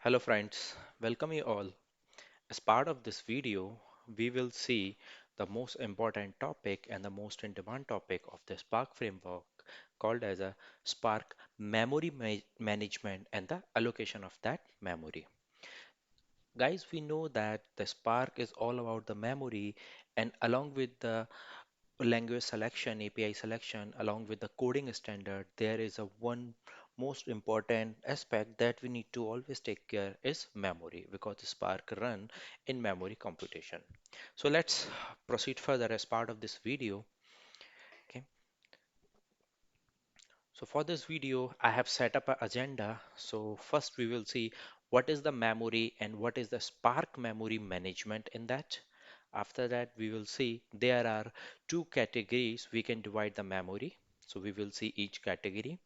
Hello friends, welcome you all. As part of this video, we will see the most important topic and the most in demand topic of the Spark framework called as a Spark memory management and the allocation of that memory. Guys, we know that the Spark is all about the memory and along with the language selection, API selection, along with the coding standard, there is a one most important aspect that we need to always take care is memory because the Spark run in memory computation. So let's proceed further as part of this video. Okay. So for this video, I have set up an agenda. So first we will see what is the memory and what is the Spark memory management in that. After that, we will see there are two categories we can divide the memory. So we will see each category.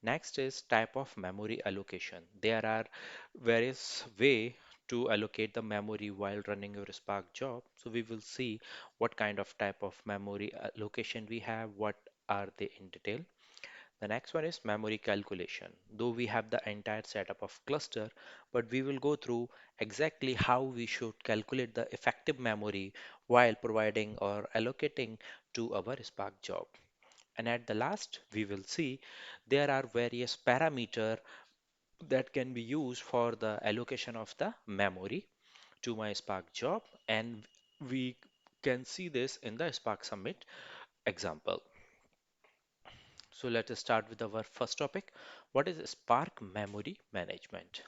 Next is type of memory allocation. There are various way to allocate the memory while running your Spark job. So we will see what kind of type of memory allocation we have, what are they in detail. The next one is memory calculation. Though we have the entire setup of cluster, but we will go through exactly how we should calculate the effective memory while providing or allocating to our Spark job. And at the last, we will see there are various parameter that can be used for the allocation of the memory to my Spark job. And we can see this in the Spark Summit example. So let us start with our first topic. What is Spark memory management?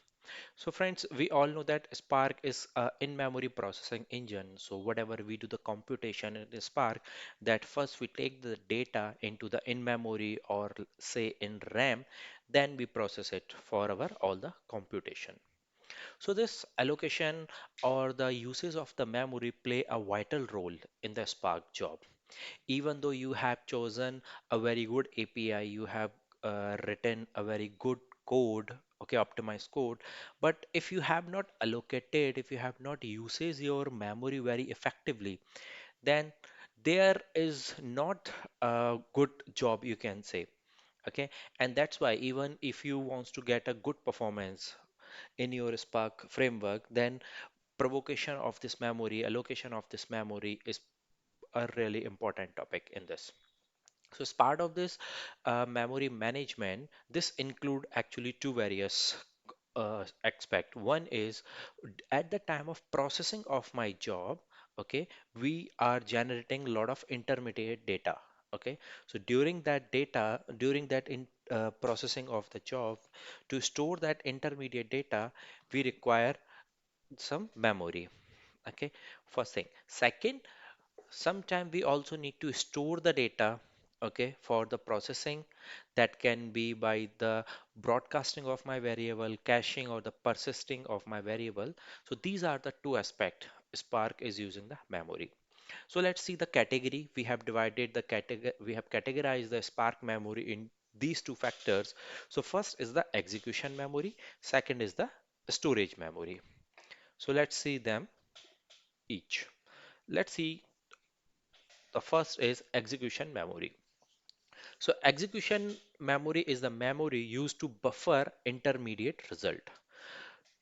So friends, we all know that Spark is a in-memory processing engine. So whatever we do the computation in the Spark, that first we take the data into the in-memory or say in RAM, then we process it for our all the computation. So this allocation or the uses of the memory play a vital role in the Spark job. Even though you have chosen a very good API, you have written a very good code, okay, optimized code, but if you have not allocated, if you have not uses your memory very effectively, then there is not a good job you can say. Okay, and that's why even if you wants to get a good performance in your Spark framework, then provocation of this memory, allocation of this memory is a really important topic in this. So as part of this memory management, this include actually two various aspect. One is at the time of processing of my job, okay, we are generating a lot of intermediate data. Okay, so during that data, during that in processing of the job, to store that intermediate data, we require some memory. Okay, first thing. Second, sometimes we also need to store the data, okay, for the processing. That can be by the broadcasting of my variable, caching, or the persisting of my variable. So these are the two aspects Spark is using the memory. So let's see the category. We have divided the category, we have categorized the Spark memory in these two factors. So first is the execution memory, second is the storage memory. So let's see them each. Let's see, the first is execution memory. So execution memory is the memory used to buffer intermediate result.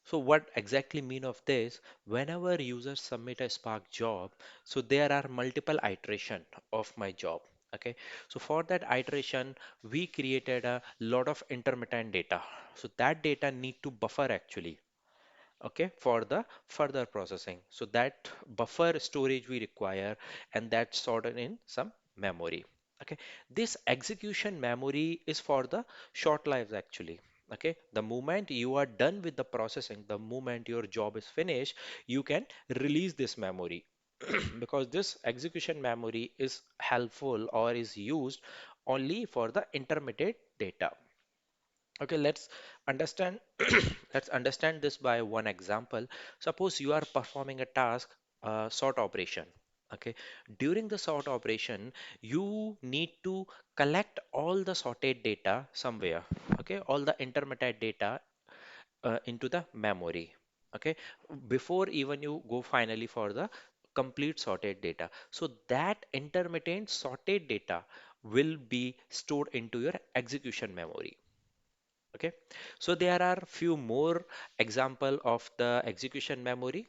So what exactly mean of this? Whenever users submit a Spark job, so there are multiple iteration of my job. Okay, so for that iteration, we created a lot of intermittent data. So that data need to buffer actually, okay, for the further processing. So that buffer storage we require, and that's sorted in some memory. Okay, this execution memory is for the short lives actually. Okay, the moment you are done with the processing, the moment your job is finished, you can release this memory because this execution memory is helpful or is used only for the intermediate data. Okay, let's understand let's understand this by one example. Suppose you are performing a task, sort operation. Okay, during the sort operation, you need to collect all the sorted data somewhere. Okay, all the intermediate data into the memory. Okay, before even you go finally for the complete sorted data. So that intermittent sorted data will be stored into your execution memory. Okay, so there are few more example of the execution memory.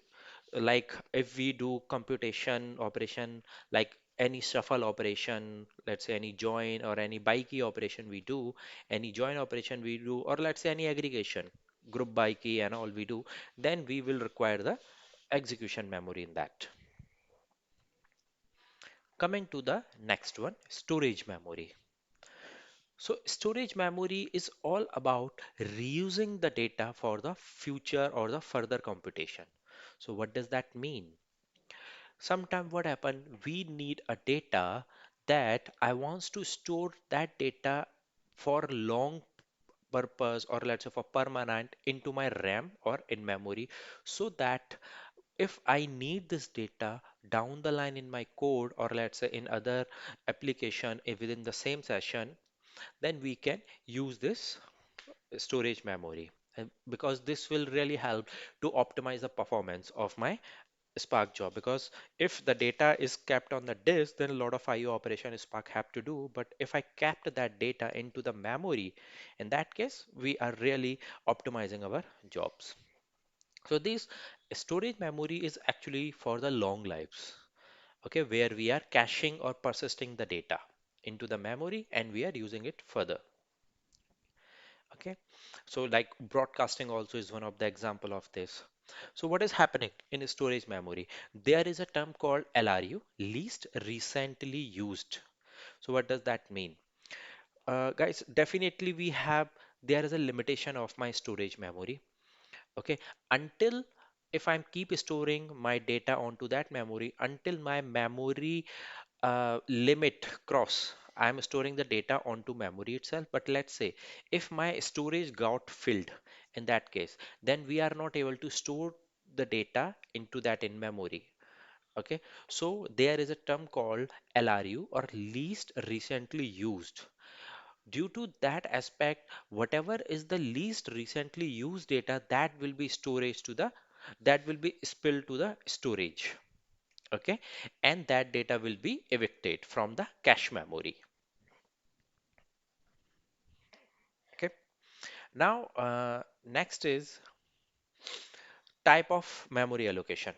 Like if we do computation operation, like any shuffle operation, let's say any join or any by key operation we do, any join operation we do, or let's say any aggregation, group by key and all we do, then we will require the execution memory in that. Coming to the next one, storage memory. So storage memory is all about reusing the data for the future or the further computation. So what does that mean? Sometimes what happen, we need a data that I wants to store that data for long purpose, or let's say for permanent into my RAM or in memory, so that if I need this data down the line in my code, or let's say in other application within the same session, then we can use this storage memory. And because this will really help to optimize the performance of my Spark job, because if the data is kept on the disk, then a lot of IO operation Spark have to do. But if I kept that data into the memory, in that case, we are really optimizing our jobs. So this storage memory is actually for the long lives, okay, where we are caching or persisting the data into the memory and we are using it further. Okay, so like broadcasting also is one of the example of this. So what is happening in storage memory? There is a term called LRU, least recently used. So what does that mean? Guys, definitely we have, there is a limitation of my storage memory. Okay, until if I'm keep storing my data onto that memory, until my memory limit cross, I'm storing the data onto memory itself. But let's say if my storage got filled, in that case, then we are not able to store the data into that in memory. Okay, so there is a term called LRU, or least recently used. Due to that aspect, whatever is the least recently used data, that will be storage to the, that will be spilled to the storage. Okay, and that data will be evicted from the cache memory. Okay, now next is type of memory allocation.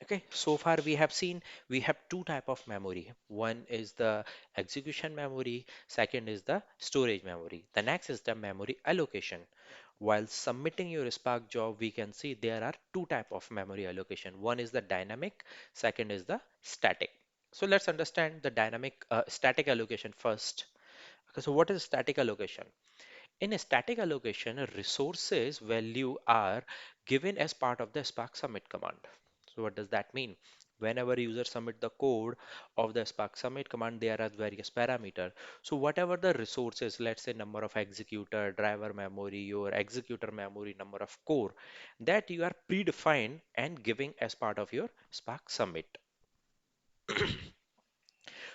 Okay, so far we have seen we have two type of memory. One is the execution memory, second is the storage memory. The next is the memory allocation. While submitting your Spark job, we can see there are two type of memory allocation. One is the dynamic, second is the static. So let's understand the dynamic static allocation first. Okay, so what is static allocation? In a static allocation, resources value are given as part of the Spark submit command. So what does that mean? Whenever user submit the code of the Spark submit command, there are various parameters. So whatever the resources, let's say number of executor, driver memory, your executor memory, number of core, that you are predefined and giving as part of your Spark submit.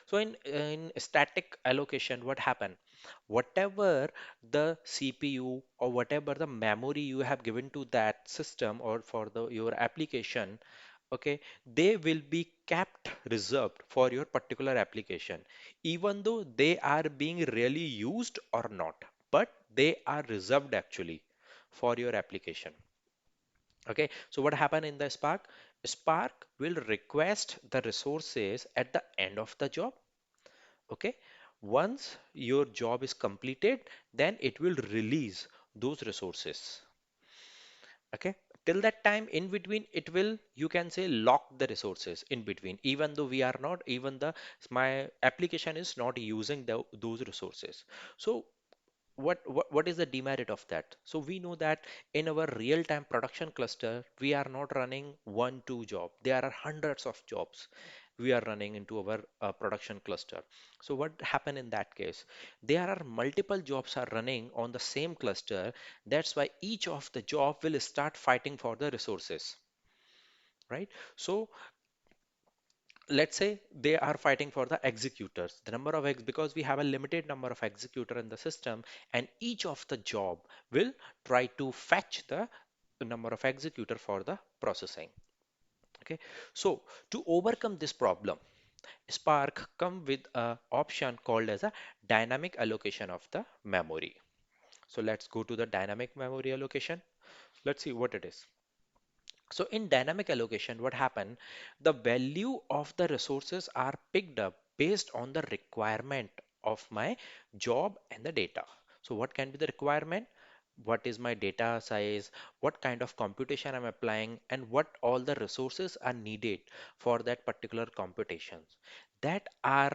So in static allocation, what happen? Whatever the CPU or whatever the memory you have given to that system or for the your application, okay, they will be kept reserved for your particular application, even though they are being really used or not, but they are reserved actually for your application. Okay, so what happened in the Spark? Spark will request the resources at the end of the job. Okay, once your job is completed, then it will release those resources. Okay, till that time in between, it will, you can say, lock the resources in between, even though we are not, even the my application is not using those resources. So what is the demerit of that? So we know that in our real-time production cluster, we are not running one, two job. There are hundreds of jobs we are running into our production cluster. So what happen in that case? There are multiple jobs are running on the same cluster. That's why each of the job will start fighting for the resources, right? So let's say they are fighting for the executors, the number of because we have a limited number of executor in the system, and each of the job will try to fetch the number of executor for the processing. Okay, so to overcome this problem, Spark come with a option called as a dynamic allocation of the memory. So let's go to the dynamic memory allocation. Let's see what it is. So in dynamic allocation, what happened? The value of the resources are picked up based on the requirement of my job and the data. So what can be the requirement? What is my data size? What kind of computation I'm applying, and what all the resources are needed for that particular computations that are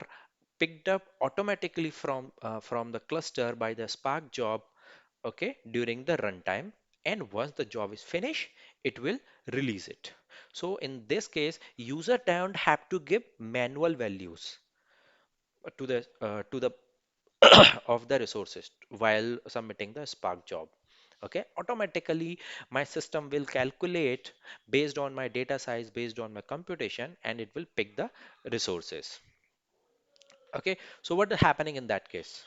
picked up automatically from the cluster by the Spark job, okay, during the runtime. And once the job is finished, it will release it. So in this case, user don't have to give manual values to the of the resources while submitting the Spark job. Okay, automatically my system will calculate based on my data size, based on my computation, and it will pick the resources. Okay, so what is happening in that case?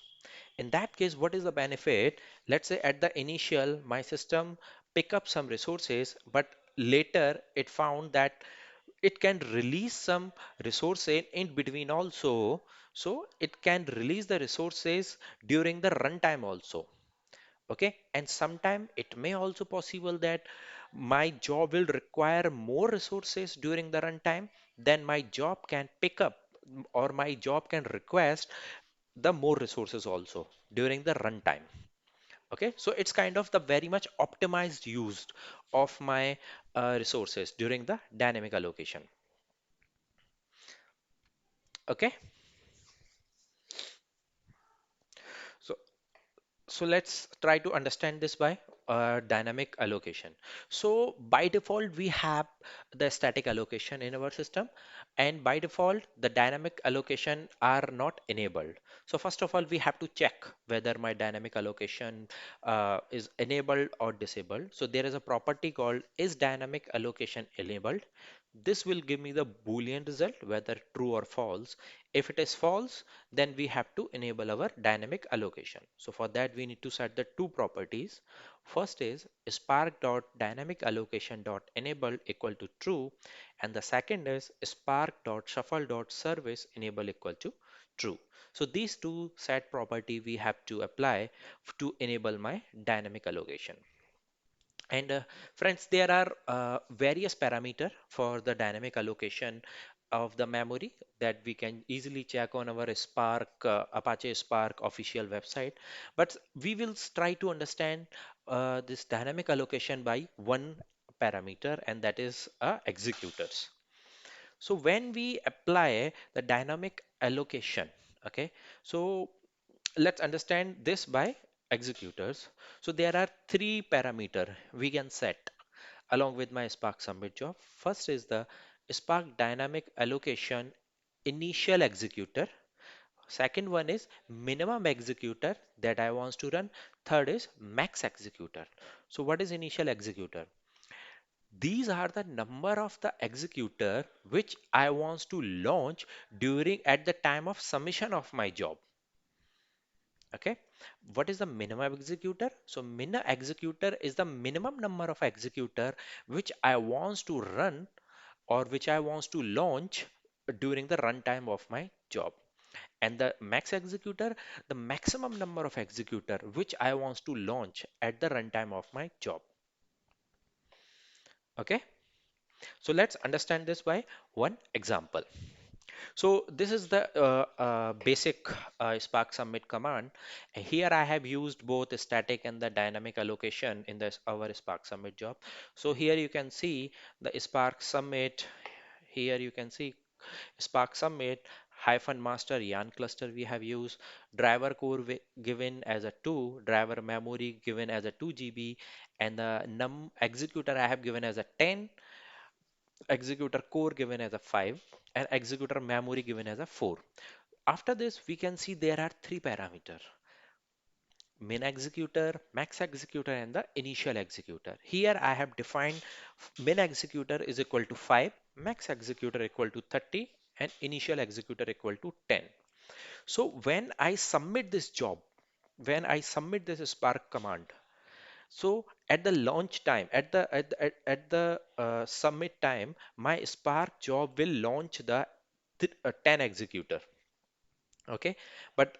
In that case, what is the benefit? Let's say at the initial, my system pick up some resources, but later it found that it can release some resources in between also. So it can release the resources during the runtime also. Okay, and sometime it may also possible that my job will require more resources during the runtime, then my job can pick up or my job can request the more resources also during the runtime. Okay, so it's kind of the very much optimized used of my resources during the dynamic allocation. Okay, so so let's try to understand this by dynamic allocation. So by default, we have the static allocation in our system, and by default, the dynamic allocation are not enabled. So first of all, we have to check whether my dynamic allocation is enabled or disabled. So there is a property called is dynamic allocation enabled. This will give me the Boolean result, whether true or false. If it is false, then we have to enable our dynamic allocation. So for that, we need to set the two properties. First is spark.dynamic_allocation.enable equal to true, and the second is spark.shuffle.service enable equal to true. So these two set property we have to apply to enable my dynamic allocation. And friends, there are various parameter for the dynamic allocation of the memory that we can easily check on our Spark, Apache Spark official website. But we will try to understand this dynamic allocation by one parameter, and that is executors. So when we apply the dynamic allocation, okay, so let's understand this by executors. So there are three parameter we can set along with my Spark Submit job. First is the Spark dynamic allocation initial executor. Second one is minimum executor that I want to run. Third is max executor. So what is initial executor? These are the number of the executor which I want to launch during at the time of submission of my job. Okay, what is the minimum executor? So minimum executor is the minimum number of executor which I want to run or which I want to launch during the runtime of my job. And the max executor, the maximum number of executor which I want to launch at the runtime of my job. Okay, so let's understand this by one example. So this is the basic Spark Submit command. Here I have used both the static and the dynamic allocation in this our Spark Submit job. So here you can see the Spark Submit. Here you can see Spark Submit hyphen master yarn cluster we have used, driver core given as a 2, driver memory given as a 2 GB, and the num executor I have given as a 10, executor core given as a 5, and executor memory given as a 4. After this, we can see there are three parameters: min executor, max executor, and the initial executor. Here I have defined min executor is equal to 5, max executor equal to 30, and initial executor equal to 10. So when I submit this job, when I submit this Spark command, so at the launch time, at the submit time, my Spark job will launch the 10 executor. Okay, but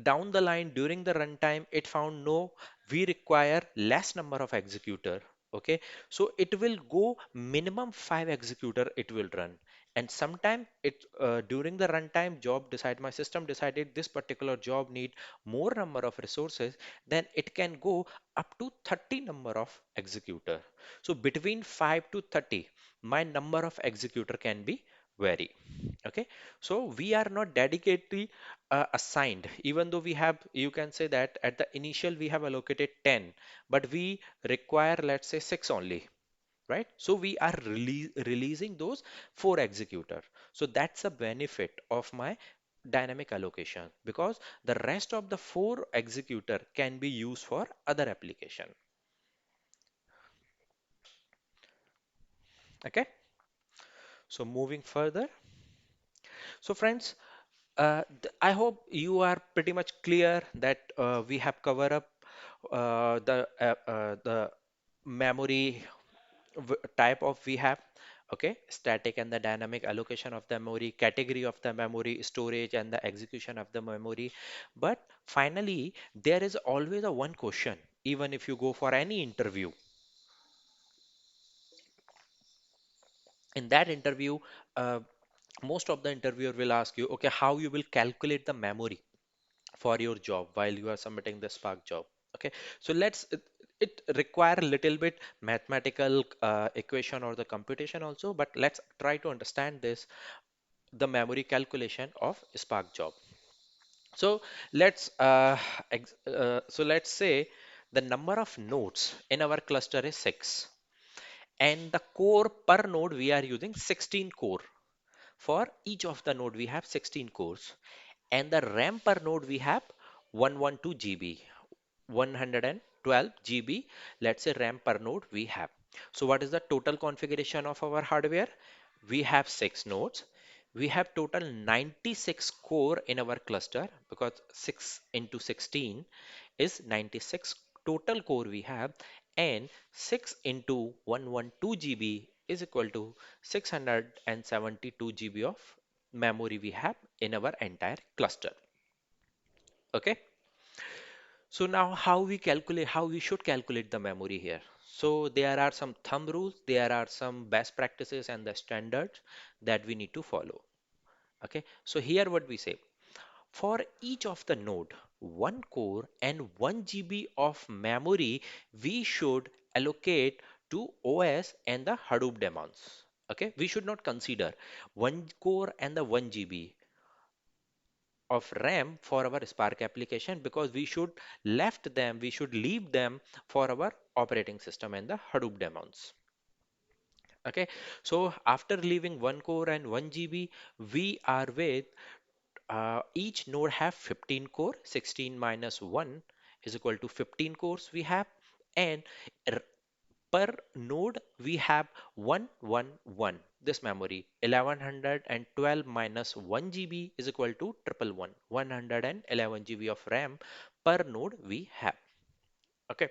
down the line during the runtime it found no, we require less number of executor. Okay, so it will go minimum 5 executor it will run. And sometime it during the runtime job decide my system decided this particular job need more number of resources, then it can go up to 30 number of executor. So between 5 to 30 my number of executor can be vary. Okay, so we are not dedicatedly assigned, even though we have, you can say that at the initial we have allocated 10, but we require, let's say, 6 only, right? So we are releasing those 4 executor. So that's a benefit of my dynamic allocation, because the rest of the 4 executor can be used for other application. Okay, so moving further. So friends, I hope you are pretty much clear that we have covered up the memory type of we have. Okay, static and the dynamic allocation of the memory, category of the memory, storage and the execution of the memory. But finally, there is always a one question, even if you go for any interview. In that interview, uh, most of the interviewer will ask you, okay, how you will calculate the memory for your job while you are submitting the Spark job. Okay, so it require a little bit mathematical equation or the computation also, but let's try to understand this, the memory calculation of Spark job. So let's say the number of nodes in our cluster is 6, and the core per node we are using 16 core. For each of the node we have 16 cores, and the RAM per node we have 112 GB, 112 GB, let's say RAM per node we have. So what is the total configuration of our hardware? We have 6 nodes. We have total 96 core in our cluster, because 6 into 16 is 96 total core we have, and 6 into 112 GB is equal to 672 GB of memory we have in our entire cluster. Okay, so now how we should calculate the memory here. So there are some thumb rules, there are some best practices and the standards that we need to follow. Okay, so here what we say, for each of the node, one core and 1 GB of memory we should allocate to OS and the Hadoop daemons. Okay, we should not consider one core and the 1 GB of RAM for our Spark application, because we should leave them for our operating system and the Hadoop daemons. Okay, so after leaving one core and 1 GB, we are with each node have 15 core, 16 minus 1 is equal to 15 cores we have, and r- per node we have 111 this memory. 1112 minus 1 GB is equal to 111, 111 GB of RAM per node we have. Okay,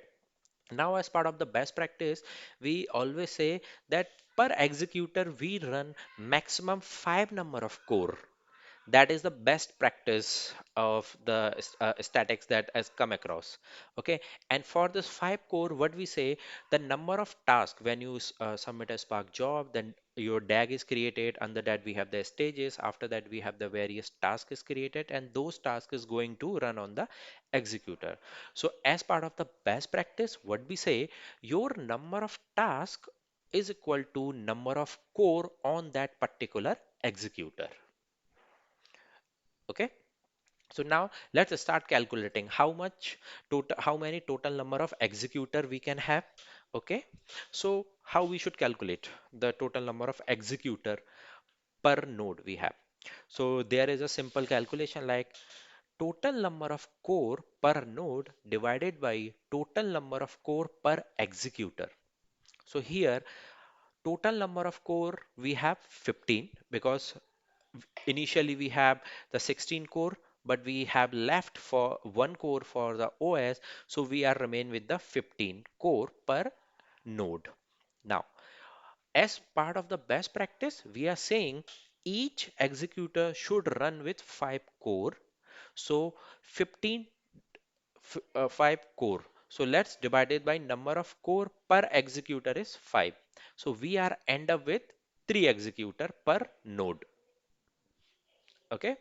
now as part of the best practice, we always say that per executor we run maximum 5 number of core. That is the best practice of the statics that has come across. Okay, and for this 5 core, what we say, the number of tasks when you submit a Spark job, then your DAG is created. Under that we have the stages, after that we have the various tasks is created, and those tasks is going to run on the executor. So as part of the best practice, what we say, your number of tasks is equal to number of core on that particular executor. Okay, so now let's start calculating how many total number of executor we can have. Okay, so how we should calculate the total number of executor per node we have. So there is a simple calculation like total number of core per node divided by total number of core per executor. So here total number of core we have 15, because initially we have the 16 core, but we have left for one core for the OS, so we are remain with the 15 core per node. Now, as part of the best practice, we are saying each executor should run with 5 core. So 15 5 core. So let's divide it by number of core per executor is 5. So we are end up with 3 executor per node. Okay.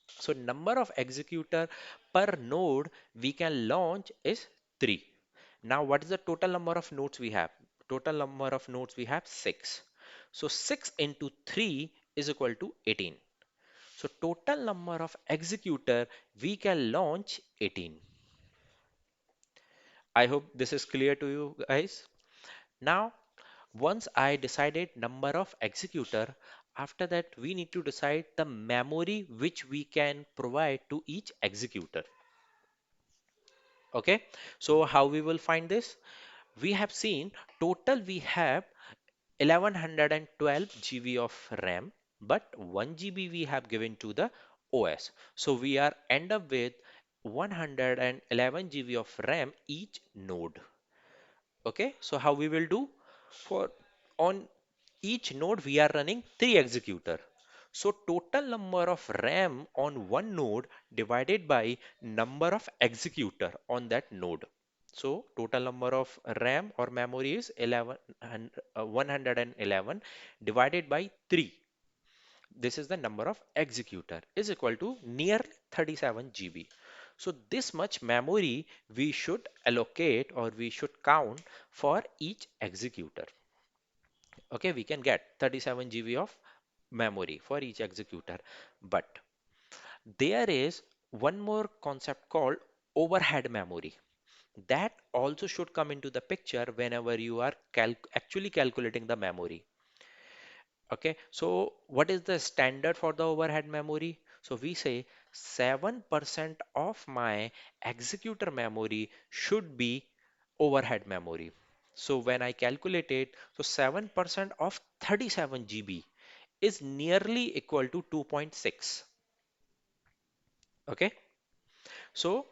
So number of executor per node we can launch is 3. Now what is the total number of nodes we have? Total number of nodes we have 6. So 6 into 3 is equal to 18. So total number of executor we can launch 18. I hope this is clear to you guys. Now, once I decided number of executor, after that we need to decide the memory which we can provide to each executor. Okay, so how we will find this? We have seen total we have 1112 GB of RAM, but 1 GB we have given to the OS. So we are end up with 111 GB of RAM each node. Okay, so how we will do? For on each node we are running 3 executor. So total number of RAM on one node divided by number of executor on that node. So total number of RAM or memory is 111 divided by 3. This is the number of executor is equal to nearly 37 GB. So this much memory we should allocate or we should count for each executor. Okay, we can get 37 GB of memory for each executor. But there is one more concept called overhead memory. That also should come into the picture whenever you are actually calculating the memory. Okay, so what is the standard for the overhead memory? So we say 7% of my executor memory should be overhead memory. So when I calculate it, so 7% of 37 GB is nearly equal to 2.6. Okay, so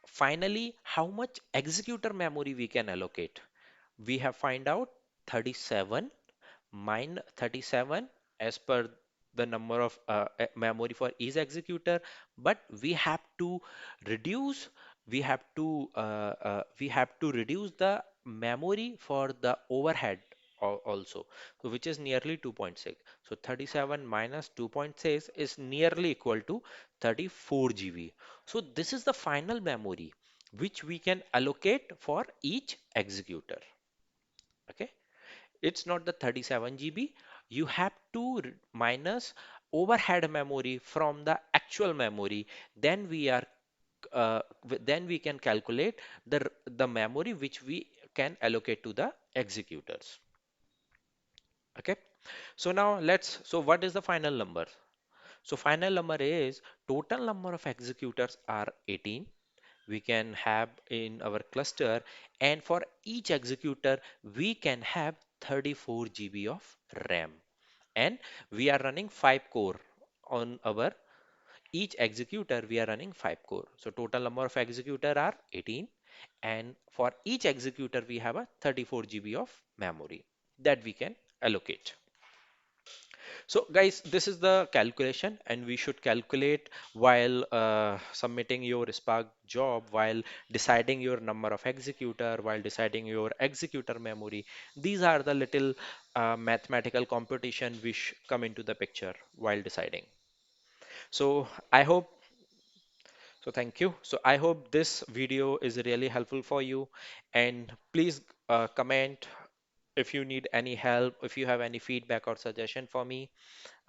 finally, how much executor memory we can allocate? We have find out 37 mine 37 as per the number of memory for each executor, but reduce we have to reduce the memory for the overhead also, so which is nearly 2.6. So 37 minus 2.6 is nearly equal to 34 GB. So this is the final memory which we can allocate for each executor. Okay, it's not the 37 GB. You have to minus overhead memory from the actual memory. Then we are then we can calculate the memory which we can allocate to the executors. Okay. So now so what is the final number? So final number is total number of executors are 18 we can have in our cluster, and for each executor we can have 34 GB of RAM, and we are running 5 core on our each executor. We are running 5 core, so total number of executor are 18, and for each executor we have a 34 GB of memory that we can allocate. So guys, this is the calculation, and we should calculate while submitting your Spark job, while deciding your number of executor, while deciding your executor memory. These are the little mathematical computation which come into the picture while deciding. So I hope, so thank you. So I hope this video is really helpful for you, and please comment if you need any help, if you have any feedback or suggestion for me.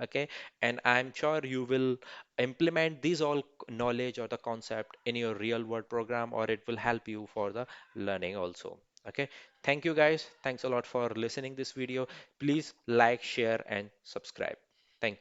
Okay, and I'm sure you will implement these all knowledge or the concept in your real world program, or it will help you for the learning also. Okay, thank you guys, thanks a lot for listening this video. Please like, share and subscribe. Thank